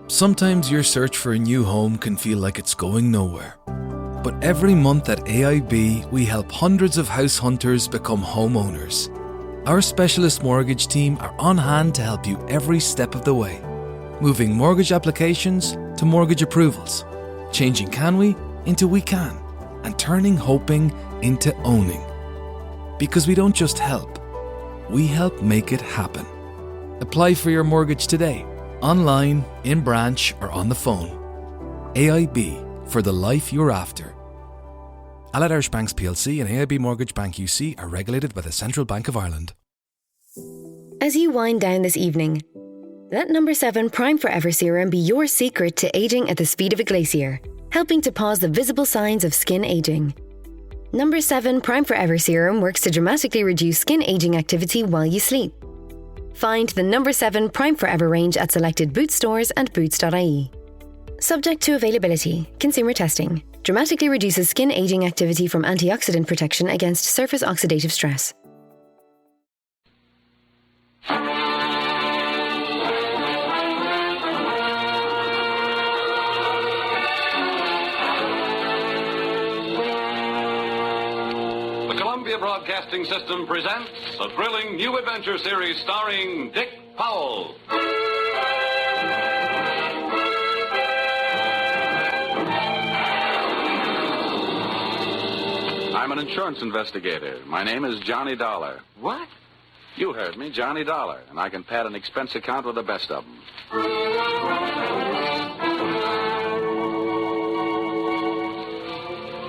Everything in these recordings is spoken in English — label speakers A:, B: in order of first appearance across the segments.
A: Sometimes your search for a new home can feel like it's going nowhere. But every month at AIB, we help hundreds of house hunters become homeowners. Our specialist mortgage team are on hand to help you every step of the way, moving mortgage applications to mortgage approvals, changing can we into we can, and turning hoping into owning. Because we don't just help, we help make it happen. Apply for your mortgage today, online, in branch, or on the phone. AIB, for the life you're after. Allied Irish Banks plc and AIB Mortgage Bank UC are regulated by the Central Bank of Ireland.
B: As you wind down this evening, let number 7 Prime Forever Serum be your secret to aging at the speed of a glacier, helping to pause the visible signs of skin aging. Number 7 Prime Forever Serum works to dramatically reduce skin aging activity while you sleep. Find the number 7 Prime Forever range at selected Boots stores and boots.ie. Subject to availability, consumer testing. Dramatically reduces skin aging activity from antioxidant protection against surface oxidative stress.
C: The Columbia Broadcasting System presents a thrilling new adventure series starring Dick Powell. I'm an insurance investigator. My name is Johnny Dollar.
D: What?
C: You heard me, Johnny Dollar, and I can pad an expense account with the best of them.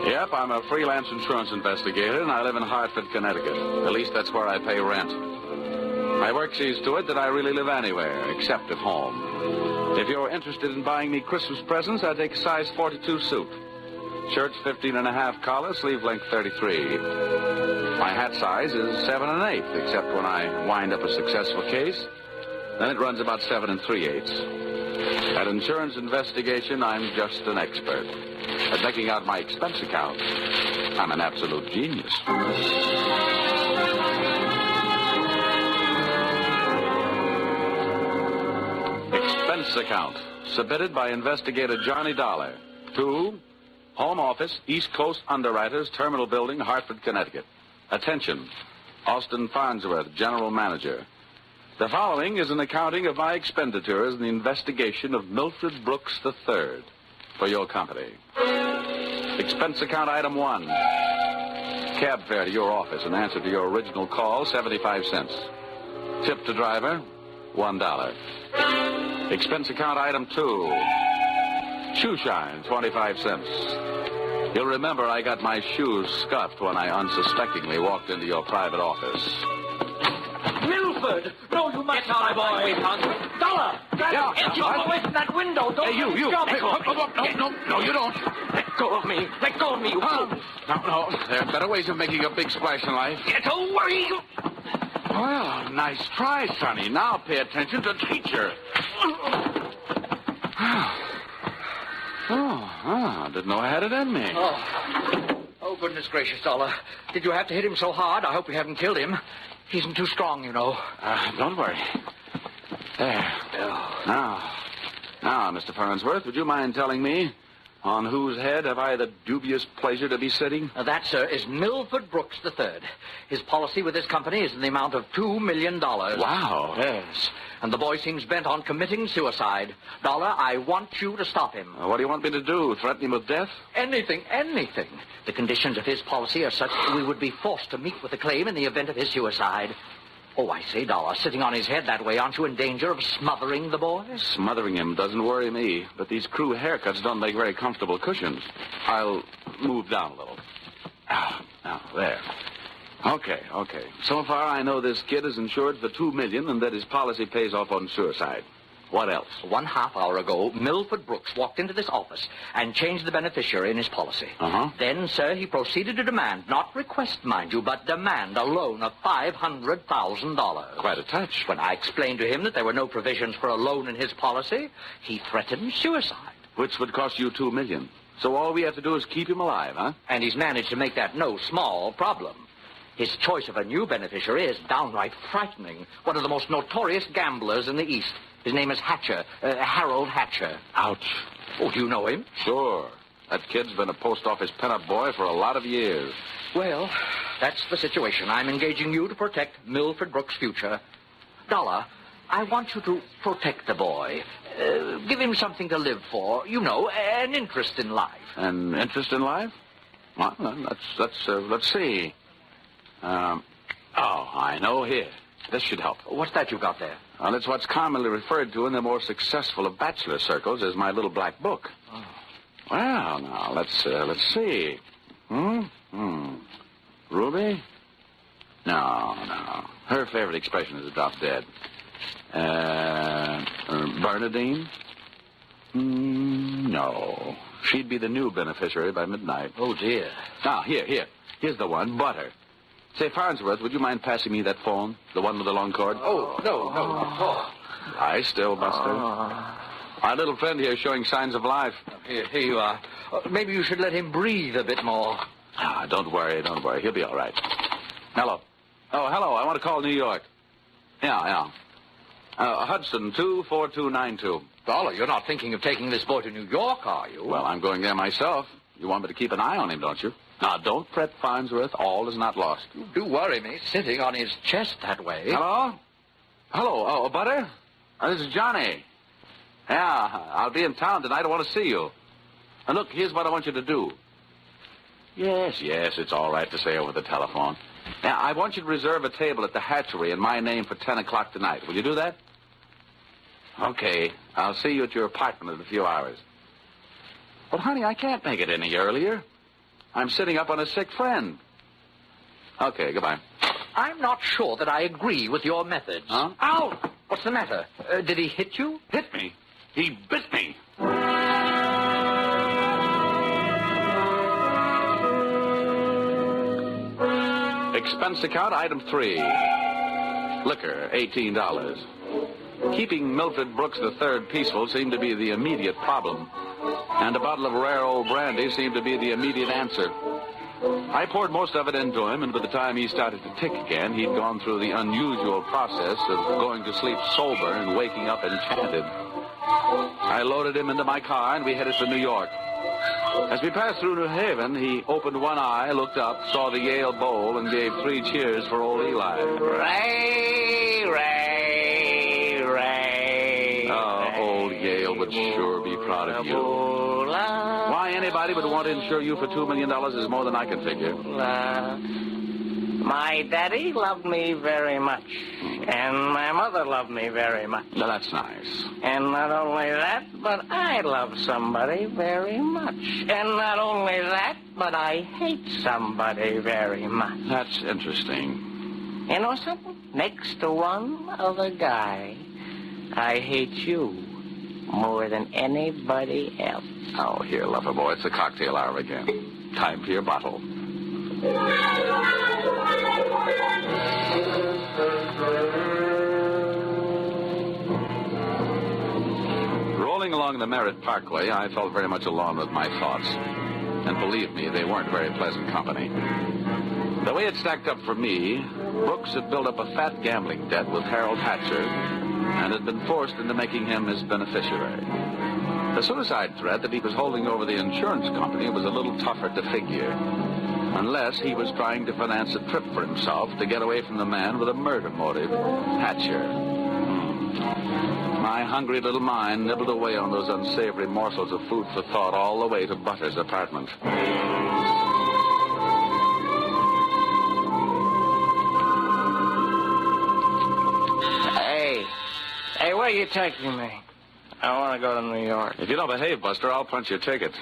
C: Yep, I'm a freelance insurance investigator, and I live in Hartford, Connecticut. At least that's where I pay rent. My work sees to it that I really live anywhere, except at home. If you're interested in buying me Christmas presents, I take a size 42 suit. Shirt 15 and a half collar, sleeve length 33. My hat size is 7 1/8, except when I wind up a successful case. Then it runs about 7 3/8. At insurance investigation, I'm just an expert. At making out my expense account, I'm an absolute genius. Expense account, submitted by investigator Johnny Dollar to Home Office, East Coast Underwriters, Terminal Building, Hartford, Connecticut. Attention, Austin Farnsworth, General Manager. The following is an accounting of my expenditures in the investigation of Milford Brooks III for your company. Expense account item 1. Cab fare to your office in answer to your original call, 75 cents. Tip to driver, $1. Expense account item 2. Shoe shine, 25 cents. You'll remember I got my shoes scuffed when I unsuspectingly walked into your private office.
D: Milford! No, you must not, my boy. Dollar!
C: Yeah,
D: Get you
C: what?
D: away from that window. Don't
C: Hey, you.
D: jump.
C: Hey, no, you don't.
D: Let go of me. Let go of me, you fool.
C: No. There are better ways of making a big splash in life.
D: Get away, you...
C: Well, nice try, Sonny. Now pay attention to teacher. Didn't know I had it in me.
D: Oh, goodness gracious, Dollar. Did you have to hit him so hard? I hope you haven't killed him. He isn't too strong, you know.
C: Don't worry. There. Now, Mr. Farnsworth, would you mind telling me on whose head have I the dubious pleasure to be sitting?
D: That, sir, is Milford Brooks III. His policy with this company is in the amount of $2 million.
C: Wow.
D: Yes. And the boy seems bent on committing suicide. Dollar, I want you to stop him.
C: What do you want me to do? Threaten him with death?
D: Anything. The conditions of his policy are such that we would be forced to meet with a claim in the event of his suicide. Oh, I say, Dollar, sitting on his head that way, aren't you in danger of smothering the boy?
C: Smothering him doesn't worry me, but these crew haircuts don't make very comfortable cushions. I'll move down a little. Now, there. Okay. So far, I know this kid is insured for $2 million and that his policy pays off on suicide. What else? 1/2
D: hour ago, Milford Brooks walked into this office and changed the beneficiary in his policy. Then, sir, he proceeded to demand, not request, mind you, but demand a loan of $500,000.
C: Quite a touch.
D: When I explained to him that there were no provisions for a loan in his policy, he threatened suicide.
C: Which would cost you $2 million. So all we have to do is keep him alive, huh?
D: And he's managed to make that no small problem. His choice of a new beneficiary is downright frightening. One of the most notorious gamblers in the East. His name is Hatcher, Harold Hatcher.
C: Ouch.
D: Oh, do you know him?
C: Sure. That kid's been a post office pinup boy for a lot of years.
D: Well, that's the situation. I'm engaging you to protect Milford Brooks' future. Dollar, I want you to protect the boy. Give him something to live for. You know, an interest in life.
C: An interest in life? Well, let's see. I know here. This should help.
D: What's that you got there?
C: Well, it's what's commonly referred to in the more successful of bachelor circles as my little black book.
D: Oh.
C: Well, now, let's see. Ruby? No. Her favorite expression is drop dead. Bernadine? No. She'd be the new beneficiary by midnight.
D: Oh, dear.
C: Now, here. Here's the one, Butter. Say, Farnsworth, would you mind passing me that phone? The one with the long cord?
D: Oh, no.
C: Lie still, Buster. Our little friend here is showing signs of life.
D: Here you are. Maybe you should let him breathe a bit more.
C: Don't worry. He'll be all right. Hello. Oh, hello. I want to call New York. Yeah. Hudson, 24292.
D: Dollar, you're not thinking of taking this boy to New York, are you?
C: Well, I'm going there myself. You want me to keep an eye on him, don't you? Now, don't fret, Farnsworth. All is not lost.
D: You do worry me, sitting on his chest that way.
C: Hello? Oh, Butter? This is Johnny. Yeah, I'll be in town tonight. I want to see you. And look, here's what I want you to do. Yes, it's all right to say over the telephone. Now, I want you to reserve a table at the hatchery in my name for 10 o'clock tonight. Will you do that? Okay. I'll see you at your apartment in a few hours. But, honey, I can't make it any earlier. I'm sitting up on a sick friend. Okay, goodbye.
D: I'm not sure that I agree with your methods.
C: Huh?
D: Ow! What's the matter? Did he hit you?
C: Hit me? He bit me. Expense account, item 3. Liquor, $18. Keeping Milford Brooks III peaceful seemed to be the immediate problem, and a bottle of rare old brandy seemed to be the immediate answer. I poured most of it into him, and by the time he started to tick again, he'd gone through the unusual process of going to sleep sober and waking up enchanted. I loaded him into my car, and we headed for New York. As we passed through New Haven, he opened one eye, looked up, saw the Yale Bowl, and gave 3 cheers for old Eli.
D: Ray, Ray, Ray.
C: Oh, old Yale would sure be proud of you. Why anybody would want to insure you for $2 million is more than I can figure.
E: My daddy loved me very much, and my mother loved me very much.
C: Now, that's nice.
E: And not only that, but I love somebody very much. And not only that, but I hate somebody very much.
C: That's interesting.
E: You know something? Next to one other guy, I hate you more than anybody else.
C: Oh, here, lover boy, it's the cocktail hour again. Time for your bottle. Rolling along the Merritt Parkway, I felt very much alone with my thoughts. And believe me, they weren't very pleasant company. The way it stacked up for me, Brooks had built up a fat gambling debt with Harold Hatcher and had been forced into making him his beneficiary. The suicide threat that he was holding over the insurance company was a little tougher to figure, unless he was trying to finance a trip for himself to get away from the man with a murder motive, Hatcher. My hungry little mind nibbled away on those unsavory morsels of food for thought all the way to Butter's apartment.
E: Hey, where are you taking me? I want to go to New York.
C: If you don't behave, Buster, I'll punch your ticket.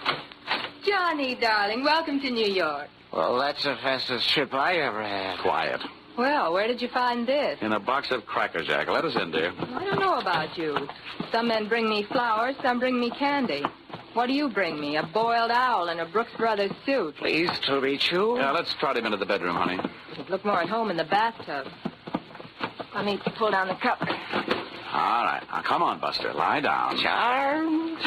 F: Johnny, darling, welcome to New York.
E: Well, that's the fastest trip I ever had.
C: Quiet.
F: Well, where did you find this?
C: In a box of Cracker Jack. Let us in, dear.
F: I don't know about you. Some men bring me flowers, some bring me candy. What do you bring me? A boiled owl and a Brooks Brothers suit.
E: Pleased to meet you.
C: Yeah, let's trot him into the bedroom, honey.
F: You'd look more at home in the bathtub. Let me pull down the cover.
C: All right. Now, come on, Buster. Lie down.
E: Charm.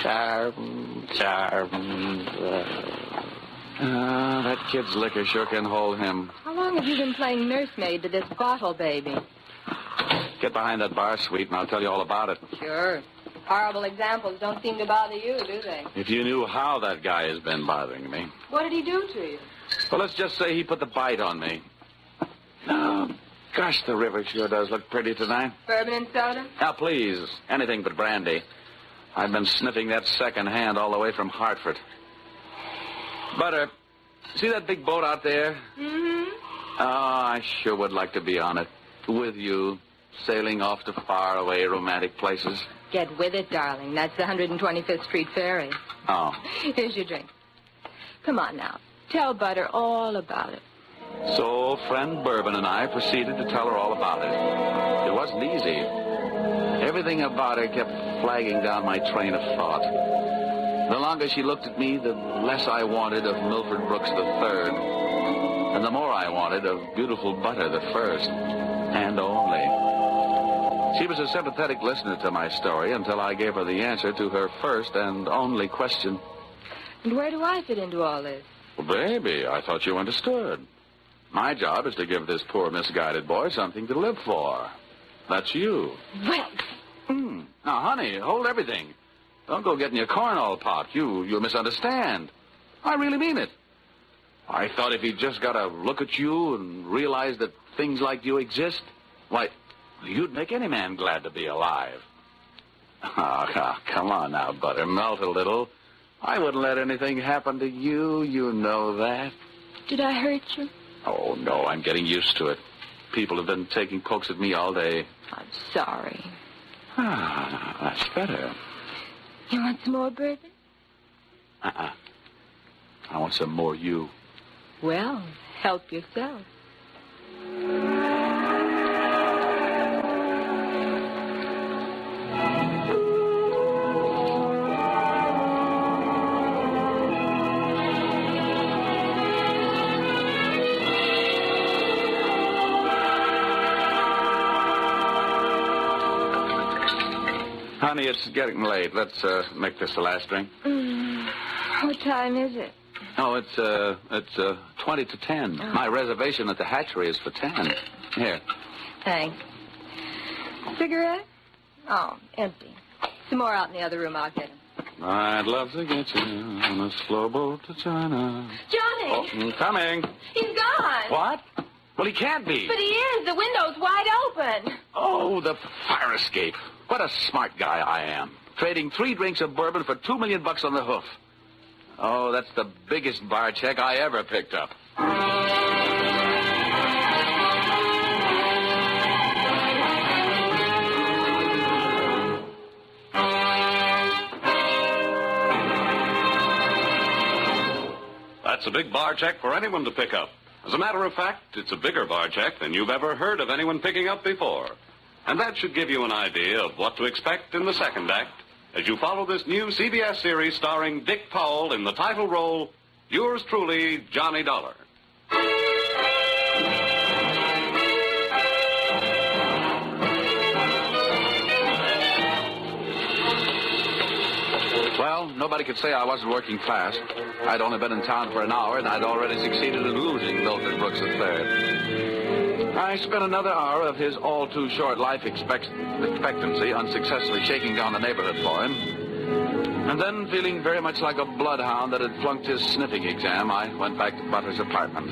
C: That kid's liquor sure can hold him.
F: How long have you been playing nursemaid to this bottle baby?
C: Get behind that bar, sweet, and I'll tell you all about it.
F: Sure. Horrible examples don't seem to bother you, do they?
C: If you knew how that guy has been bothering me.
F: What did he do to you?
C: Well, let's just say he put the bite on me. Oh, gosh, the river sure does look pretty tonight.
F: Bourbon and soda?
C: Now, please, anything but brandy. I've been sniffing that second hand all the way from Hartford. Butter, see that big boat out there?
F: Mm-hmm.
C: Oh, I sure would like to be on it. With you, sailing off to faraway romantic places.
F: Get with it, darling. That's the 125th Street Ferry.
C: Oh.
F: Here's your drink. Come on now. Tell Butter all about it.
C: So, friend Bourbon and I proceeded to tell her all about it. It wasn't easy. Everything about her kept flagging down my train of thought. The longer she looked at me, the less I wanted of Milford Brooks III. And the more I wanted of beautiful Butter the first. And only. She was a sympathetic listener to my story until I gave her the answer to her first and only question.
F: And where do I fit into all this?
C: Well, baby, I thought you understood. My job is to give this poor misguided boy something to live for. That's you.
F: Well...
C: Now, honey, hold everything. Don't go getting your corn all popped. You misunderstand. I really mean it. I thought if he just got a look at you and realized that things like you exist, why, you'd make any man glad to be alive. Oh, come on now, Butter. Melt a little. I wouldn't let anything happen to you. You know that.
F: Did I hurt you?
C: Oh, no, I'm getting used to it. People have been taking pokes at me all day.
F: I'm sorry.
C: Ah, that's better.
F: You want some more bourbon?
C: I want some more you.
F: Well, help yourself.
C: Honey, it's getting late. Let's make this the last drink.
F: What time is it?
C: Oh, it's 20 to 10. Oh. My reservation at the hatchery is for 10. Here.
F: Thanks. Cigarette? Oh, empty. Some more out in the other room. I'll get them.
C: I'd love to get you on a slow boat to China.
F: Johnny!
C: Oh, coming.
F: He's gone.
C: What? Well, he can't be.
F: But he is. The window's wide open.
C: Oh, the fire escape. What a smart guy I am. Trading 3 drinks of bourbon for $2 million on the hoof. Oh, that's the biggest bar check I ever picked up.
G: That's a big bar check for anyone to pick up. As a matter of fact, it's a bigger bar check than you've ever heard of anyone picking up before. And that should give you an idea of what to expect in the second act as you follow this new CBS series starring Dick Powell in the title role, yours truly, Johnny Dollar.
C: Well, nobody could say I wasn't working fast. I'd only been in town for an hour, and I'd already succeeded in losing Milford Brooks III. I spent another hour of his all-too-short life expectancy unsuccessfully shaking down the neighborhood for him. And then, feeling very much like a bloodhound that had flunked his sniffing exam, I went back to Butler's apartment.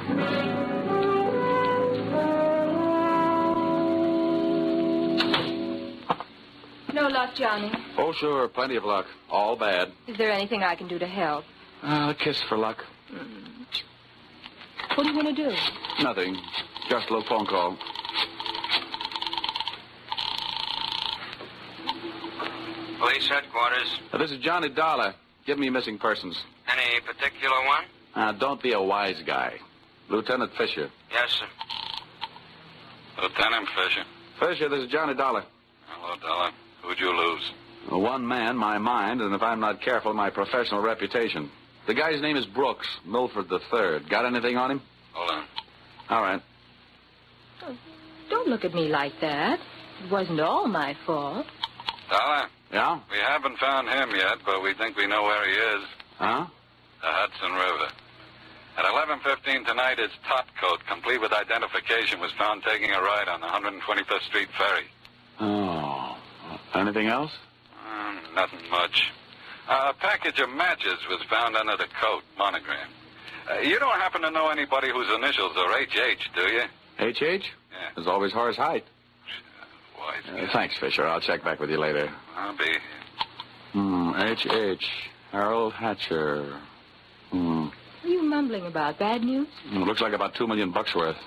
F: No luck, Johnny.
C: Oh, sure, plenty of luck. All bad.
F: Is there anything I can do to help?
C: A kiss for luck.
F: What are you going to do?
C: Nothing. Just a little phone call.
H: Police headquarters.
C: This is Johnny Dollar. Give me missing persons.
H: Any particular one?
C: Don't be a wise guy. Lieutenant Fisher.
H: Yes, sir. Lieutenant Fisher.
C: Fisher, this is Johnny Dollar.
H: Hello, Dollar. Who'd you lose?
C: One man, my mind, and if I'm not careful, my professional reputation. The guy's name is Brooks, Milford III. Got anything on him?
H: Hold on.
C: All right.
F: Don't look at me like that. It wasn't all my fault.
H: Dollar?
C: Yeah?
H: We haven't found him yet, but we think we know where he is.
C: Huh?
H: The Hudson River. At 11:15 tonight, his top coat, complete with identification, was found taking a ride on the 125th Street Ferry.
C: Oh. Anything else?
H: Nothing much. A package of matches was found under the coat, monogram. You don't happen to know anybody whose initials are H.H., do you?
C: H.H.?
H: Yeah.
C: There's always Horace Height.
H: Wise.
C: Thanks, Fisher. I'll check back with you later.
H: I'll be...
C: H.H. Harold Hatcher.
F: What are you mumbling about? Bad news?
C: Looks like about $2 million worth.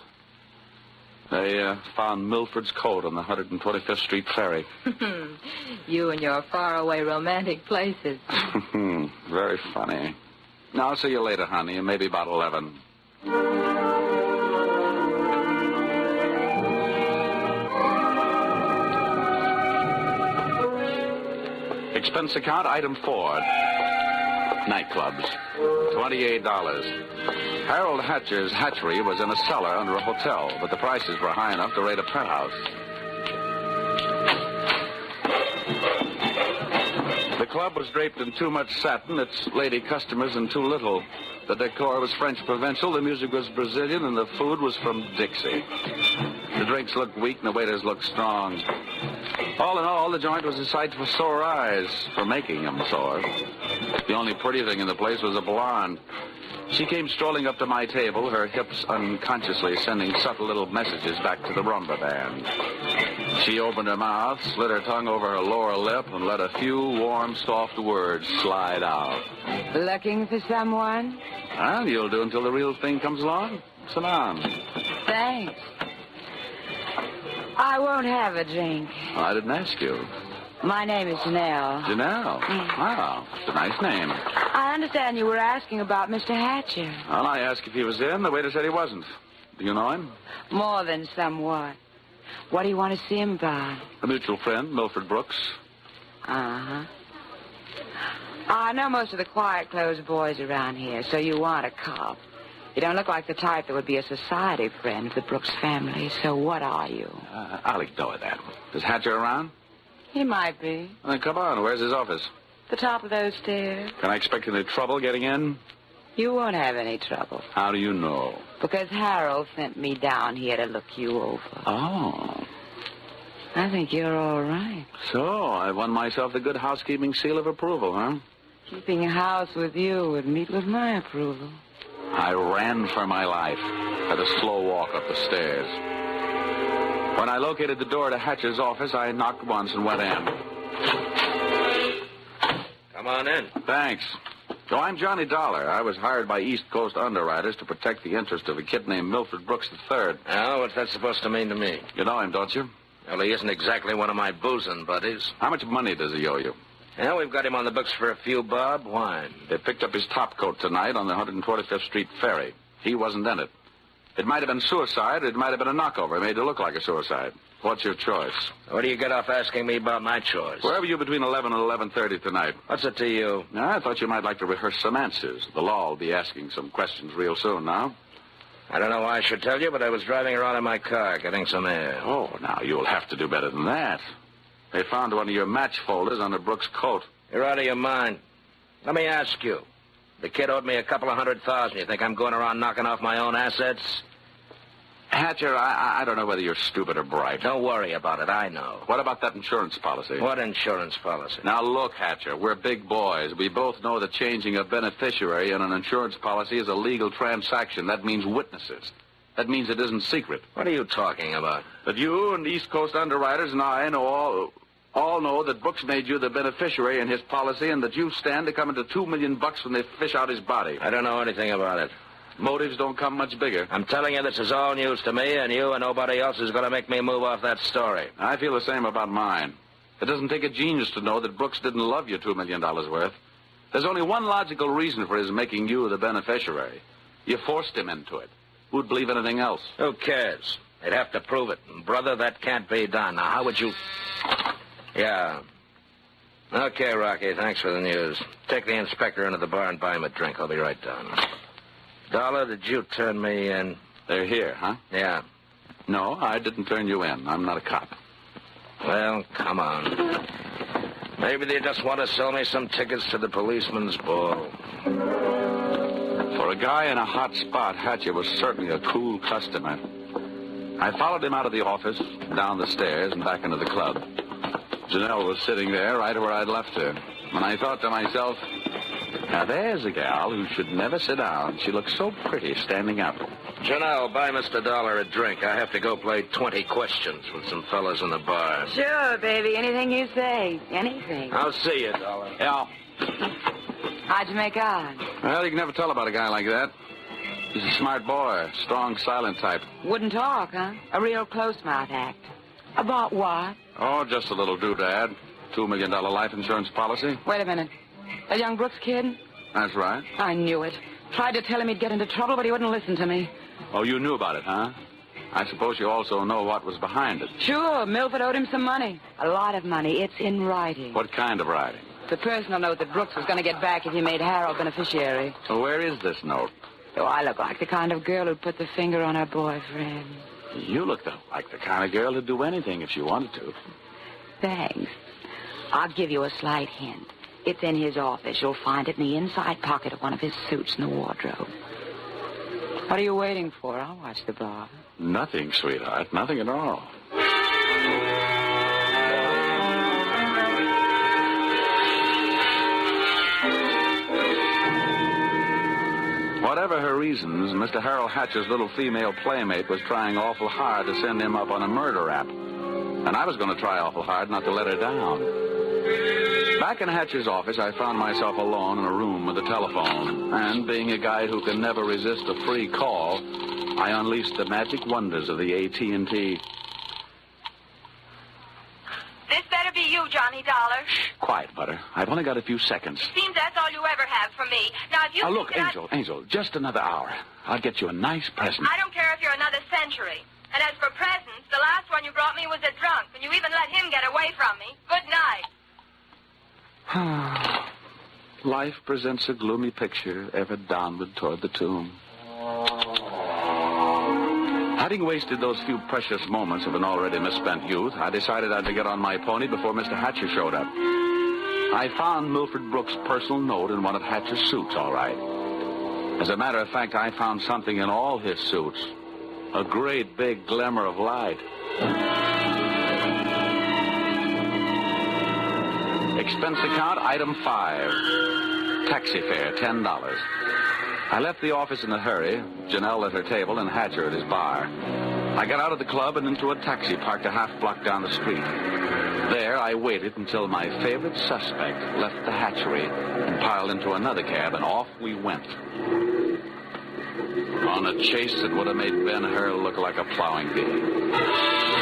C: They found Milford's coat on the 125th Street ferry.
F: You and your faraway romantic places.
C: Very funny. Now, I'll see you later, honey, and maybe about 11. Expense account, item 4. Nightclubs. $28. Harold Hatcher's hatchery was in a cellar under a hotel, but the prices were high enough to rate a penthouse. The club was draped in too much satin, its lady customers in too little. The decor was French provincial, the music was Brazilian, and the food was from Dixie. The drinks looked weak and the waiters looked strong. All in all, the joint was a sight for sore eyes, for making them sore. The only pretty thing in the place was a blonde. She came strolling up to my table, her hips unconsciously sending subtle little messages back to the rumba band. She opened her mouth, slid her tongue over her lower lip, and let a few warm, soft words slide out.
I: Looking for someone?
C: Well, you'll do until the real thing comes along. Sit down.
I: Thanks. I won't have a drink.
C: I didn't ask you.
I: My name is Janelle.
C: Janelle? Wow, it's a nice name.
I: I understand you were asking about Mr. Hatcher.
C: Well, I asked if he was in. The waiter said he wasn't. Do you know him?
I: More than somewhat. What do you want to see him about?
C: A mutual friend, Milford Brooks.
I: Uh-huh. I know most of the quiet-closed boys around here, so you want a cop. You don't look like the type that would be a society friend of the Brooks family, so what are you?
C: I'll ignore that. Is Hatcher around?
I: He might be.
C: Then come on. Where's his office?
I: The top of those stairs.
C: Can I expect any trouble getting in?
I: You won't have any trouble.
C: How do you know?
I: Because Harold sent me down here to look you over.
C: Oh.
I: I think you're all right.
C: So, I won myself the good housekeeping seal of approval, huh?
I: Keeping house with you would meet with my approval.
C: I ran for my life, had a slow walk up the stairs. When I located the door to Hatcher's office, I knocked once and went in.
J: Come on in.
C: Thanks. So I'm Johnny Dollar. I was hired by East Coast underwriters to protect the interest of a kid named Milford Brooks III.
J: Now, what's that supposed to mean to me?
C: You know him, don't you?
J: Well, he isn't exactly one of my boozing buddies.
C: How much money does he owe you?
J: Yeah, we've got him on the books for a few bob. Why?
C: They picked up his top coat tonight on the 125th Street ferry. He wasn't in it. It might have been suicide. It might have been a knockover made to look like a suicide. What's your choice?
J: What do you get off asking me about my choice?
C: Where were you between 11 and 11:30 tonight?
J: What's it to you?
C: I thought you might like to rehearse some answers. The law will be asking some questions real soon now.
J: I don't know why I should tell you, but I was driving around in my car getting some air.
C: Oh, now, you'll have to do better than that. They found one of your match folders under Brooks' coat.
J: You're out of your mind. Let me ask you. The kid owed me a couple of $100,000. You think I'm going around knocking off my own assets?
C: Hatcher, I don't know whether you're stupid or bright.
J: Don't worry about it. I know.
C: What about that insurance policy?
J: What insurance policy?
C: Now, look, Hatcher, we're big boys. We both know that changing a beneficiary in an insurance policy is a legal transaction. That means witnesses. That means it isn't secret.
J: What are you talking about?
C: That you and East Coast underwriters and I know all know that Brooks made you the beneficiary in his policy and that you stand to come into $2 million when they fish out his body.
J: I don't know anything about it.
C: Motives don't come much bigger.
J: I'm telling you, this is all news to me, and you and nobody else is going to make me move off that story.
C: I feel the same about mine. It doesn't take a genius to know that Brooks didn't love you $2 million worth. There's only one logical reason for his making you the beneficiary. You forced him into it. Who'd believe anything else?
J: Who cares? They'd have to prove it. And brother, that can't be done. Now, how would you... Yeah. Okay, Rocky, thanks for the news. Take the inspector into the bar and buy him a drink. I'll be right down. Dollar, did you turn me in?
C: They're here, huh?
J: Yeah.
C: No, I didn't turn you in. I'm not a cop.
J: Well, come on. Maybe they just want to sell me some tickets to the policeman's ball.
C: For a guy in a hot spot, Hatcher was certainly a cool customer. I followed him out of the office, down the stairs, and back into the club. Janelle was sitting there right where I'd left her. And I thought to myself, now there's a gal who should never sit down. She looks so pretty standing up.
J: Janelle, buy Mr. Dollar a drink. I have to go play 20 questions with some fellas in the bar.
I: Sure, baby. Anything you say. Anything.
J: I'll see you, Dollar.
C: Yeah.
I: How'd you make out?
C: Well, you can never tell about a guy like that. He's a smart boy, strong, silent type.
I: Wouldn't talk, huh? A real close-mouth act. About what?
C: Oh, just a little doodad. $2 million life insurance policy.
I: Wait a minute. That young Brooks kid?
C: That's right.
I: I knew it. Tried to tell him he'd get into trouble, but he wouldn't listen to me.
C: Oh, you knew about it, huh? I suppose you also know what was behind it.
I: Sure, Milford owed him some money. A lot of money. It's in writing.
C: What kind of writing?
I: The personal note that Brooks was going to get back if he made Harold beneficiary.
C: Well, where is this note?
I: Do I look like the kind of girl who'd put the finger on her boyfriend?
C: You look like the kind of girl who'd do anything if she wanted to.
I: Thanks. I'll give you a slight hint. It's in his office. You'll find it in the inside pocket of one of his suits in the wardrobe. What are you waiting for? I'll watch the bar.
C: Nothing, sweetheart. Nothing at all. Whatever her reasons, Mr. Harold Hatcher's little female playmate was trying awful hard to send him up on a murder rap. And I was going to try awful hard not to let her down. Back in Hatcher's office, I found myself alone in a room with a telephone. And being a guy who can never resist a free call, I unleashed the magic wonders of the AT&T.
K: This better be you, Johnny Dollar.
C: Shh, quiet, Butter. I've only got a few seconds.
K: Seems that's all you ever have for me. Now, if you...
C: Now, look, Angel, just another hour. I'll get you a nice present.
K: I don't care if you're another century. And as for presents, the last one you brought me was a drunk, and you even let him get away from me. Good night.
C: Life presents a gloomy picture ever downward toward the tomb. Having wasted those few precious moments of an already misspent youth, I decided I'd get on my pony before Mr. Hatcher showed up. I found Milford Brooks' personal note in one of Hatcher's suits, all right. As a matter of fact, I found something in all his suits. A great big glimmer of light. Expense account, item 5. Taxi fare, $10. I left the office in a hurry, Janelle at her table and Hatcher at his bar. I got out of the club and into a taxi parked a half block down the street. There, I waited until my favorite suspect left the hatchery and piled into another cab, and off we went. On a chase that would have made Ben-Hur look like a plowing bee.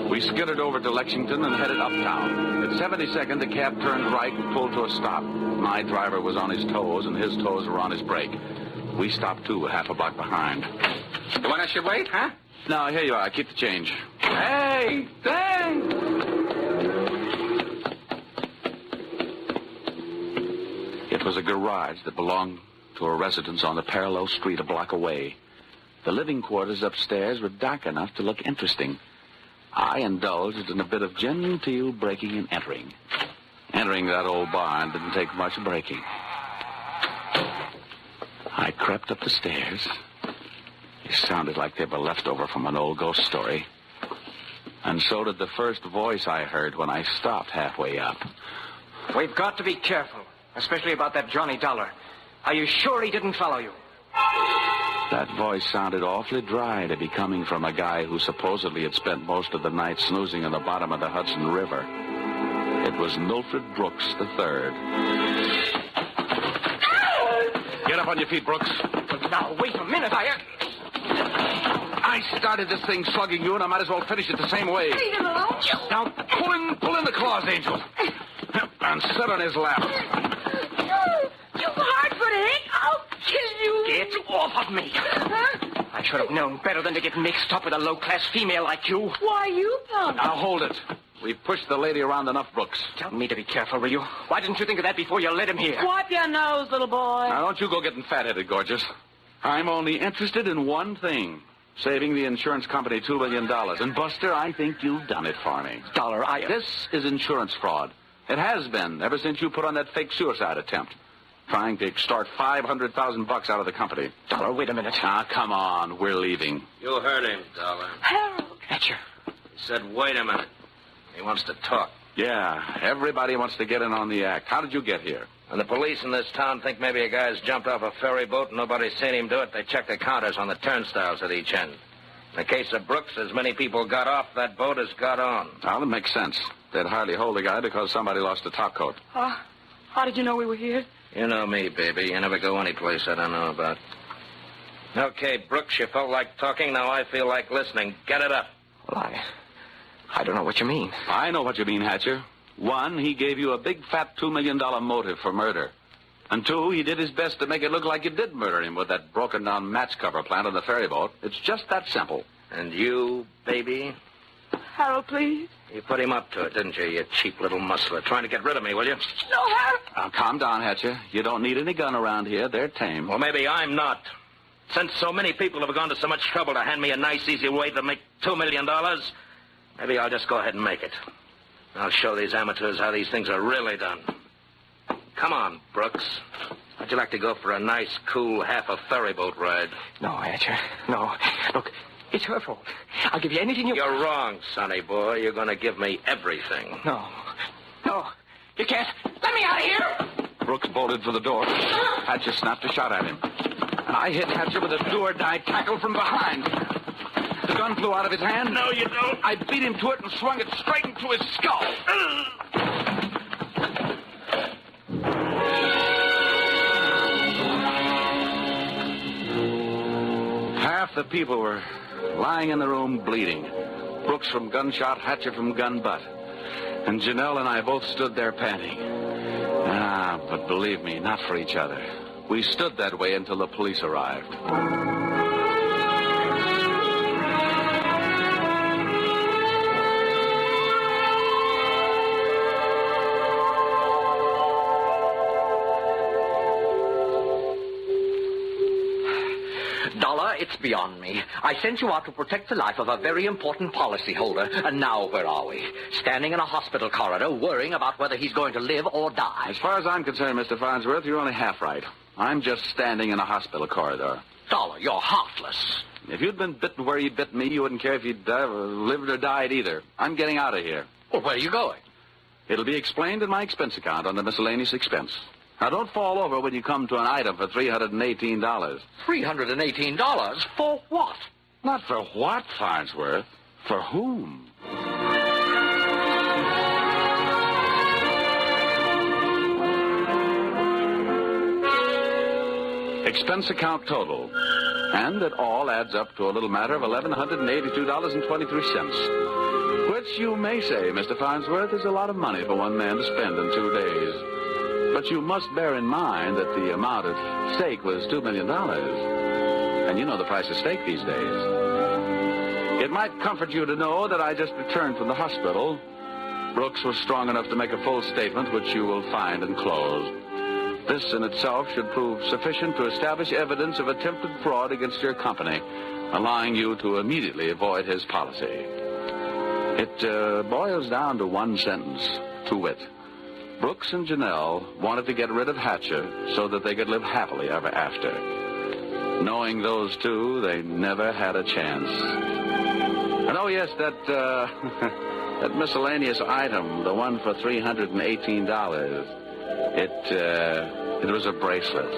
C: We skidded over to Lexington and headed uptown. At 72nd, the cab turned right and pulled to a stop. My driver was on his toes, and his toes were on his brake. We stopped, too, half a block behind.
D: You want I should wait, huh?
C: No, here you are. Keep the change.
D: Hey, thanks.
C: It was a garage that belonged to a residence on the parallel street a block away. The living quarters upstairs were dark enough to look interesting. I indulged in a bit of genteel breaking and entering. Entering that old barn didn't take much breaking. I crept up the stairs. They sounded like they were left over from an old ghost story. And so did the first voice I heard when I stopped halfway up.
L: We've got to be careful, especially about that Johnny Dollar. Are you sure he didn't follow you?
C: That voice sounded awfully dry to be coming from a guy who supposedly had spent most of the night snoozing in the bottom of the Hudson River. It was Milford Brooks III. Get up on your feet, Brooks.
L: Now, wait a minute,
C: I started this thing slugging you, and I might as well finish it the same way.
K: Leave him alone.
C: Now, pull in the claws, Angel. And sit on his lap.
K: You hard-footed. I'll kill you.
L: Get off of me.
K: Huh?
L: I should have known better than to get mixed up with a low-class female like you.
K: Why, you punk.
C: Now, hold it. We've pushed the lady around enough, Brooks.
L: Tell me to be careful, will you? Why didn't you think of that before you let him here?
I: Wipe your nose, little boy.
C: Now, don't you go getting fat-headed, gorgeous. I'm only interested in one thing. Saving the insurance company $2 million. And, Buster, I think you've done it for me.
L: Dollar,
C: This is insurance fraud. It has been ever since you put on that fake suicide attempt. trying to extort $500,000 out of the company.
L: Dollar, wait a minute.
C: Ah, come on. We're leaving.
J: You heard him, Dollar.
F: Harold!
L: Hatcher.
J: He said, wait a minute. He wants to talk.
C: Yeah, everybody wants to get in on the act. How did you get here?
J: When the police in this town think maybe a guy's jumped off a ferry boat and nobody's seen him do it, they check the counters on the turnstiles at each end. In the case of Brooks, as many people got off that boat as got on.
C: Well, it makes sense. They'd hardly hold the guy because somebody lost a top coat.
F: How did you know we were here?
J: You know me, baby. You never go any place I don't know about. Okay, Brooks, you felt like talking. Now I feel like listening. Get it up.
L: Well, I don't know what you mean.
C: I know what you mean, Hatcher. One, he gave you a big, fat $2 million motive for murder. And two, he did his best to make it look like you did murder him with that broken-down match cover plant on the ferry boat. It's just that simple.
J: And you, baby?
F: Harold, please.
J: You put him up to it, didn't you, you cheap little muscler? Trying to get rid of me, will you?
F: No, Harold.
C: Now, calm down, Hatcher. You don't need any gun around here. They're tame.
J: Well, maybe I'm not. Since so many people have gone to so much trouble to hand me a nice, easy way to make $2 million, maybe I'll just go ahead and make it. I'll show these amateurs how these things are really done. Come on, Brooks. How'd you like to go for a nice, cool, half a ferry boat ride?
L: No, Hatcher. No. Look, it's her fault. I'll give you anything you...
J: You're wrong, sonny boy. You're going to give me everything.
L: No. You can't. Let me out of here!
C: Brooks bolted for the door. Hatcher snapped a shot at him. And I hit Hatcher with a do-or-die tackle from behind. The gun flew out of his hand. No, you don't. I beat him to it and swung it straight into his skull. Half the people were lying in the room bleeding. Brooks from gunshot, Hatcher from gun butt. And Janelle and I both stood there panting. But believe me, not for each other. We stood that way until the police arrived.
D: Dollar, it's beyond me. I sent you out to protect the life of a very important policyholder, and now where are we? Standing in a hospital corridor, worrying about whether he's going to live or die.
C: As far as I'm concerned, Mr. Farnsworth, you're only half right. I'm just standing in a hospital corridor.
D: Dollar, you're heartless.
C: If you'd been bitten where he bit me, you wouldn't care if you'd lived or died either. I'm getting out of here.
D: Well, where are you going?
C: It'll be explained in my expense account under miscellaneous expense. Now, don't fall over when you come to an item for $318.
D: $318? For what?
C: Not for what, Farnsworth? For whom? Expense account total. And it all adds up to a little matter of $1,182.23. Which you may say, Mr. Farnsworth, is a lot of money for one man to spend in 2 days. But you must bear in mind that the amount at stake was $2 million. And you know the price of steak these days. It might comfort you to know that I just returned from the hospital. Brooks was strong enough to make a full statement, which you will find enclosed. This in itself should prove sufficient to establish evidence of attempted fraud against your company, allowing you to immediately avoid his policy. It boils down to one sentence, to wit. Brooks and Janelle wanted to get rid of Hatcher so that they could live happily ever after. Knowing those two, they never had a chance. And oh, yes, that miscellaneous item, the one for $318, it was a bracelet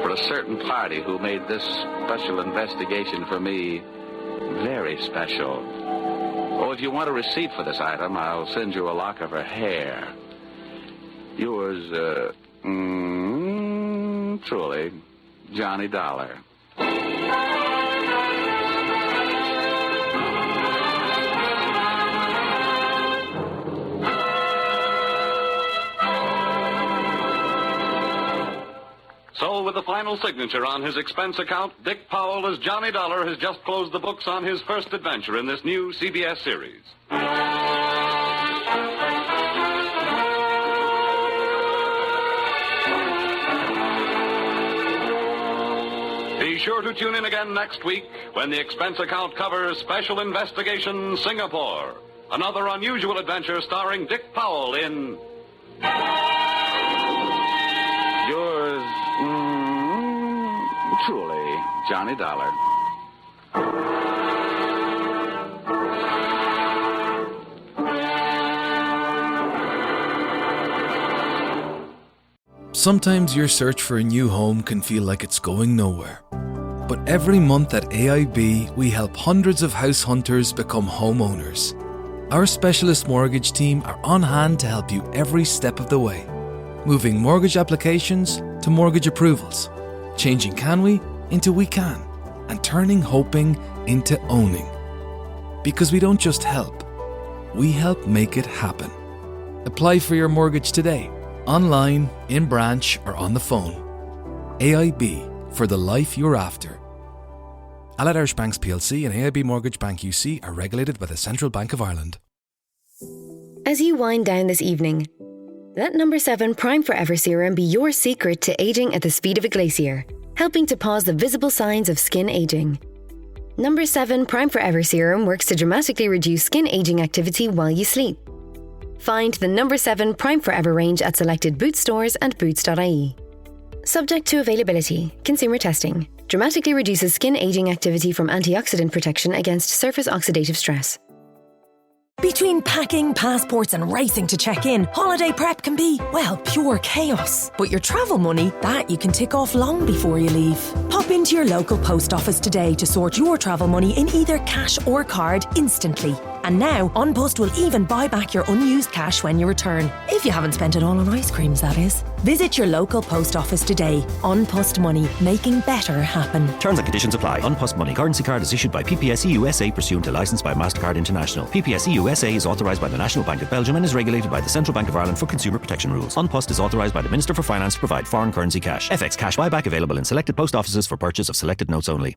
C: for a certain party who made this special investigation for me very special. Oh, if you want a receipt for this item, I'll send you a lock of her hair. Yours, truly, Johnny Dollar.
G: So, with the final signature on his expense account, Dick Powell as Johnny Dollar has just closed the books on his first adventure in this new CBS series. Be sure to tune in again next week when the expense account covers Special Investigation Singapore. Another unusual adventure starring Dick Powell in...
C: Yours truly Johnny Dollar.
A: Sometimes your search for a new home can feel like it's going nowhere. But every month at AIB, we help hundreds of house hunters become homeowners. Our specialist mortgage team are on hand to help you every step of the way, moving mortgage applications to mortgage approvals, changing can we into we can, and turning hoping into owning. Because we don't just help, we help make it happen. Apply for your mortgage today, online, in branch, or on the phone. AIB, for the life you're after. Allied Irish Banks plc and AIB Mortgage Bank UC are regulated by the Central Bank of Ireland.
B: As you wind down this evening, let number 7 Prime Forever Serum be your secret to aging at the speed of a glacier, helping to pause the visible signs of skin aging. Number 7 Prime Forever Serum works to dramatically reduce skin aging activity while you sleep. Find the number 7 Prime Forever range at selected Boots stores and boots.ie. Subject to availability, consumer testing. Dramatically reduces skin aging activity from antioxidant protection against surface oxidative stress.
M: Between packing, passports and racing to check in, holiday prep can be, well, pure chaos. But your travel money, that you can tick off long before you leave. Pop into your local post office today to sort your travel money in either cash or card instantly. And now, An Post will even buy back your unused cash when you return. If you haven't spent it all on ice creams, that is. Visit your local post office today. An Post Money, making better happen.
N: Terms and conditions apply. An Post Money currency card is issued by PPSE USA pursuant to licence by MasterCard International. PPSE USA is authorised by the National Bank of Belgium and is regulated by the Central Bank of Ireland for consumer protection rules. An Post is authorised by the Minister for Finance to provide foreign currency cash. FX cash buyback available in selected post offices for purchase of selected notes only.